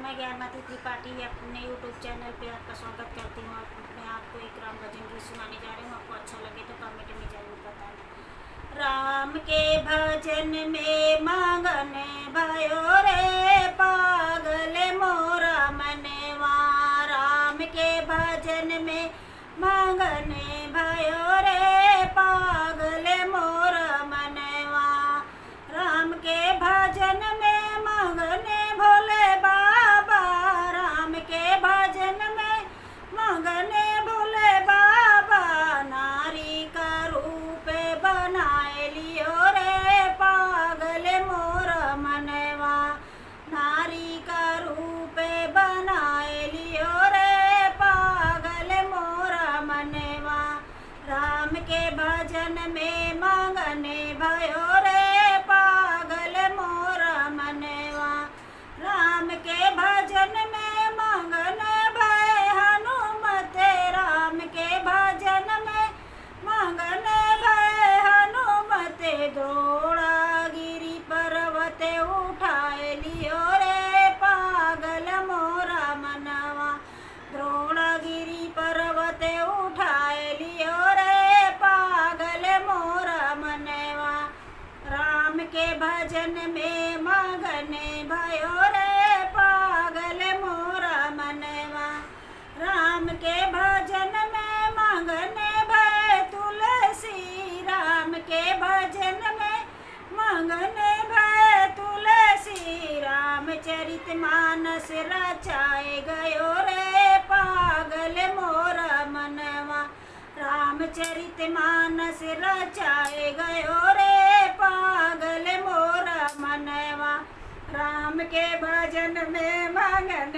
मैं ज्ञानमती त्रिपाठी अपने YouTube channel पे आपका स्वागत करती हूँ। मैं आपको एक राम भजन गीत सुनाने जा रही हूँ। आपको अच्छा लगे तो कमेंट में जरूर बताना। राम के भजन में मगन भयो रे पागल मोरा मनवा। राम के भजन में मगन भयो रे पागल मोरा मनवा। राम के भजन में मगन भोले बाबा। राम के भजन में मगन भोले बाबा। नारी का रूप बनाए लियो रे पागल मोरा मनवा। नारी का रूप बनाए लियो रे पागल मोरा मनवा। राम के भजन में मगन भयो रे पागल मोरा मनवा। राम के भजन में मगन भय हनुमत। राम के भजन में मगन भय हनुमत। द्रोणागिरि पर्वत उठाए लियो रे पागल मोरा मनवा। द्रोणागिरि पर्वत उठाए लियो रे पागल मोरा मनवा। राम के भजन में मगन भयो रे पागल मोरा मनवा। राम के भजन में मगन भय तुलसी। राम के भजन में मगन भय तुलसी। रामचरित मानस रचाए गयो रे पागल मोरा मनवा। रामचरित मानस रचाए गयो रे पागल मोरा मनवा। राम के भजन में मगन